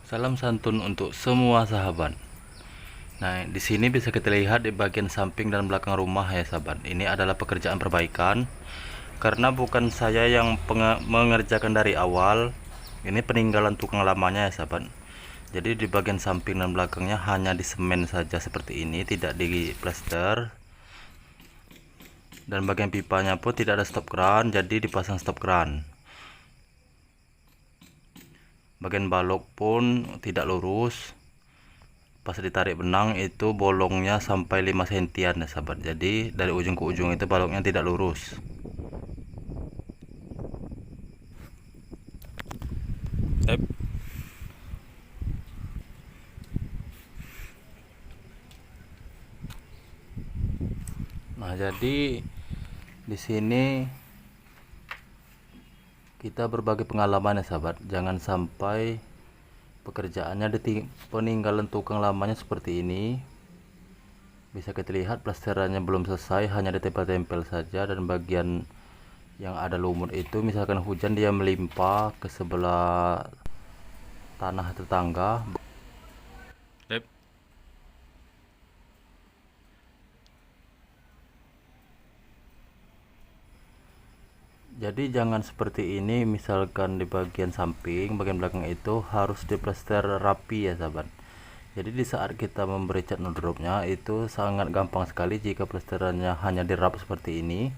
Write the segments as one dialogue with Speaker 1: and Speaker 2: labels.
Speaker 1: Salam santun untuk semua sahabat. Nah, di sini bisa kita lihat di bagian samping dan belakang rumah ya sahabat. Ini adalah pekerjaan perbaikan. Karena bukan saya yang mengerjakan dari awal. Ini peninggalan tukang lamanya ya sahabat. Jadi di bagian samping dan belakangnya hanya disemen saja seperti ini, tidak diplester. Dan bagian pipanya pun tidak ada stop kran, jadi dipasang stop kran. Bagian balok pun tidak lurus. Pas ditarik benang itu bolongnya sampai 5 sentian ya sahabat. Jadi dari ujung ke ujung itu baloknya tidak lurus. Nah, jadi di sini kita berbagi pengalaman ya sahabat. Jangan sampai pekerjaannya peninggalan tukang lamanya seperti ini. Bisa kita lihat plesterannya belum selesai, hanya ditempel-tempel saja. Dan bagian yang ada lumut itu misalkan hujan dia melimpah ke sebelah tanah tetangga. Jadi jangan seperti ini, misalkan di bagian samping, bagian belakang itu harus diplester rapi ya sahabat. Jadi di saat kita memberi cat no dropnya itu sangat gampang sekali jika plesterannya hanya dirap seperti ini.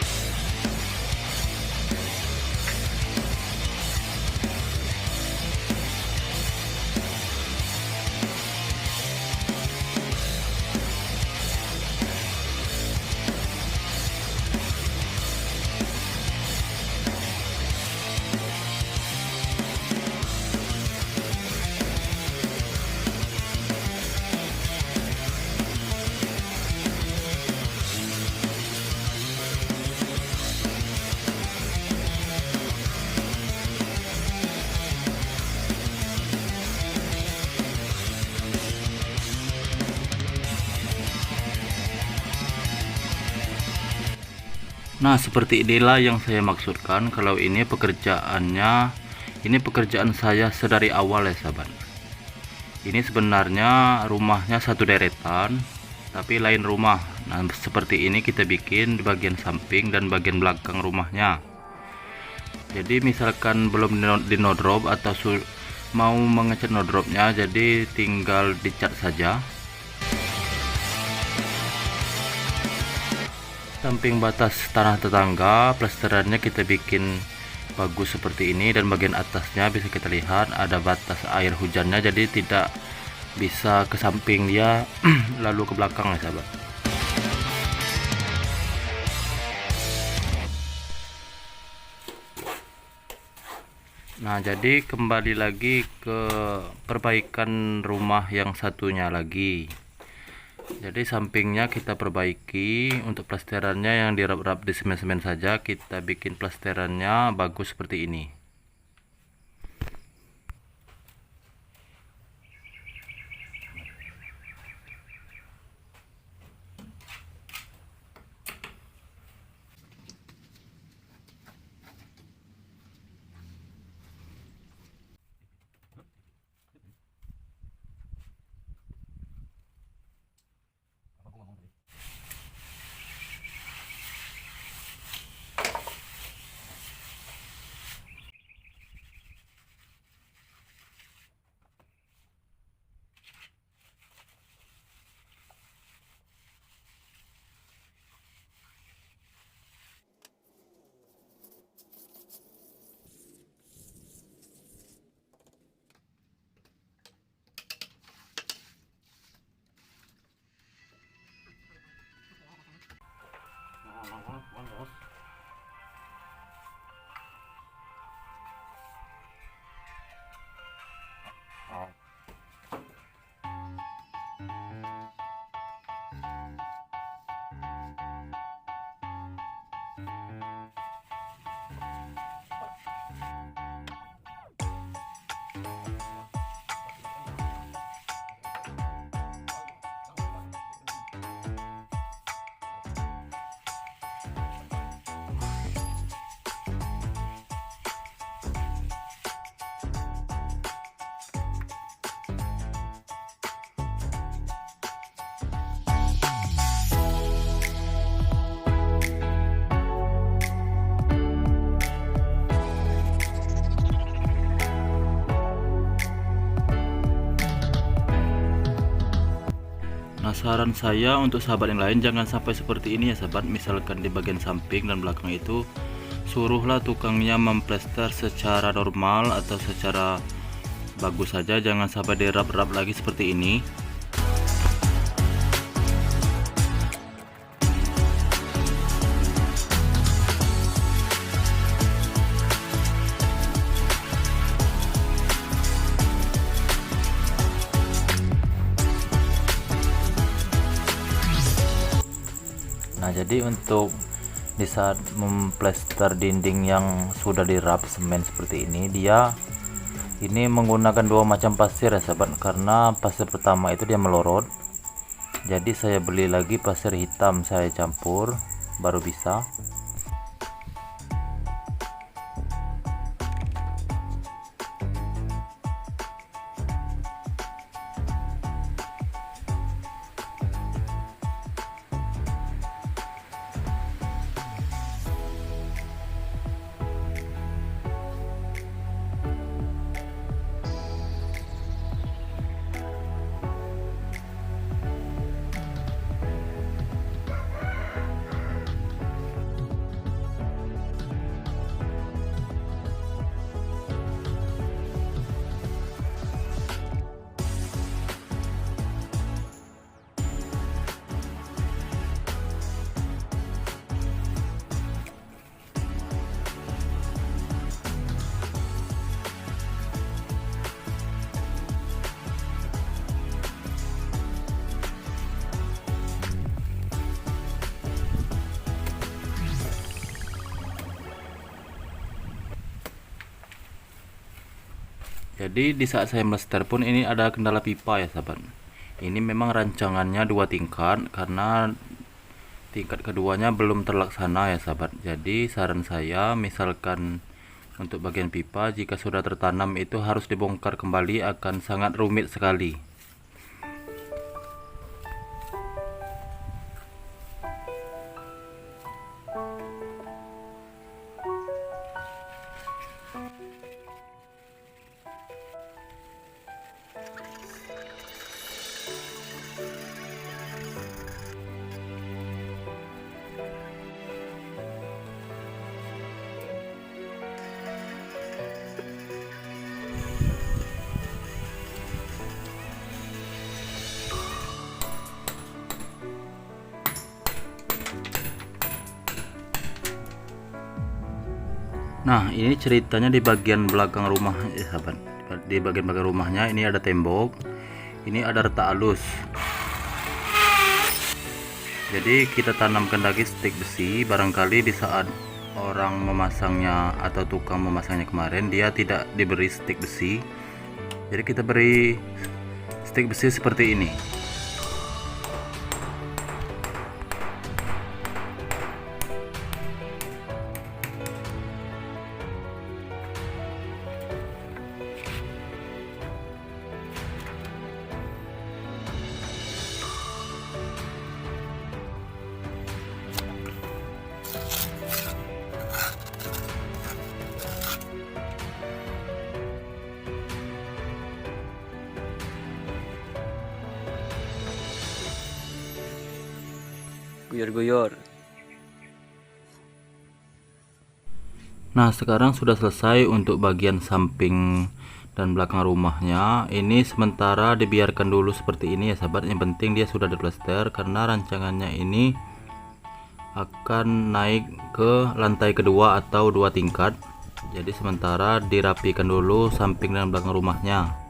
Speaker 1: Nah, seperti inilah yang saya maksudkan kalau ini pekerjaannya, ini pekerjaan saya sedari awal ya sahabat. Ini sebenarnya rumahnya satu deretan, tapi lain rumah. Nah, seperti ini kita bikin di bagian samping dan bagian belakang rumahnya. Jadi misalkan belum di no drop atau mau mengecat no dropnya, jadi tinggal dicat saja. Samping batas tanah tetangga, plesterannya kita bikin bagus seperti ini, dan bagian atasnya bisa kita lihat ada batas air hujannya, jadi tidak bisa ke samping dia lalu ke belakang ya sahabat. Nah, jadi kembali lagi ke perbaikan rumah yang satunya lagi. Jadi sampingnya kita perbaiki, untuk plesterannya yang dirap-rap di semen-semen saja, kita bikin plesterannya bagus seperti ini. saran saya untuk sahabat yang lain, jangan sampai seperti ini ya sahabat. Misalkan di bagian samping dan belakang itu suruhlah tukangnya memplester secara normal atau secara bagus saja, jangan sampai dirap-rap lagi seperti ini. Nah, jadi untuk di saat memplester dinding yang sudah dirap semen seperti ini, dia ini menggunakan dua macam pasir ya sahabat, karena pasir pertama itu dia melorot. Jadi saya beli lagi pasir hitam, saya campur baru bisa. Jadi di saat saya melester pun ini ada kendala pipa ya sahabat. Ini memang rancangannya 2 tingkat karena tingkat keduanya belum terlaksana ya sahabat. Jadi saran saya, misalkan untuk bagian pipa jika sudah tertanam itu harus dibongkar kembali, akan sangat rumit sekali. Nah, ini ceritanya di bagian belakang rumah ya sahabat. Di bagian belakang rumahnya ini ada tembok, ini ada retak halus. Jadi kita tanamkan lagi stik besi, barangkali di saat orang memasangnya atau tukang memasangnya kemarin dia tidak diberi stik besi. Jadi kita beri stik besi seperti ini.
Speaker 2: Guyur-guyur.
Speaker 1: Nah, sekarang sudah selesai untuk bagian samping dan belakang rumahnya. Ini sementara dibiarkan dulu seperti ini ya sahabat. Yang penting dia sudah diplester karena rancangannya ini akan naik ke lantai kedua atau 2 tingkat. Jadi sementara dirapikan dulu samping dan belakang rumahnya.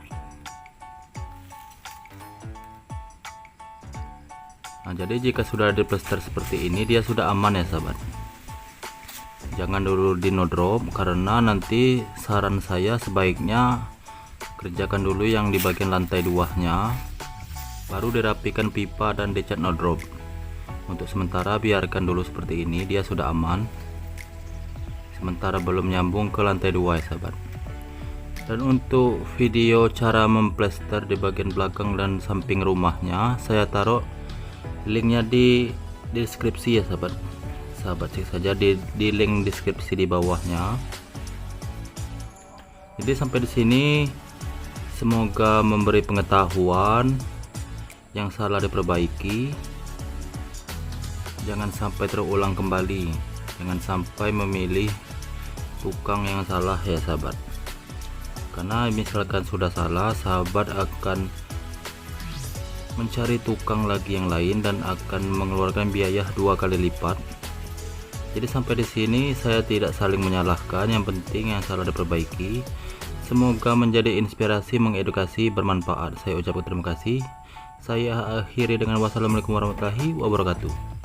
Speaker 1: Nah, jadi jika sudah diplester seperti ini dia sudah aman ya sahabat. Jangan dulu di no drop, karena nanti saran saya sebaiknya kerjakan dulu yang di bagian lantai 2-nya, baru dirapikan pipa dan dicat no drop. Untuk sementara biarkan dulu seperti ini, dia sudah aman. Sementara belum nyambung ke lantai 2 ya sahabat. Dan untuk video cara memplester di bagian belakang dan samping rumahnya saya taruh linknya di deskripsi ya sahabat. Sahabat cek saja di link deskripsi di bawahnya. Jadi sampai di sini semoga memberi pengetahuan yang salah diperbaiki, jangan sampai terulang kembali, jangan sampai memilih tukang yang salah ya sahabat. Karena misalkan sudah salah, sahabat akan mencari tukang lagi yang lain dan akan mengeluarkan biaya 2 kali lipat. Jadi sampai di sini saya tidak saling menyalahkan, yang penting yang salah diperbaiki. Semoga menjadi inspirasi, mengedukasi, bermanfaat. Saya ucapkan terima kasih. Saya akhiri dengan wassalamualaikum warahmatullahi wabarakatuh.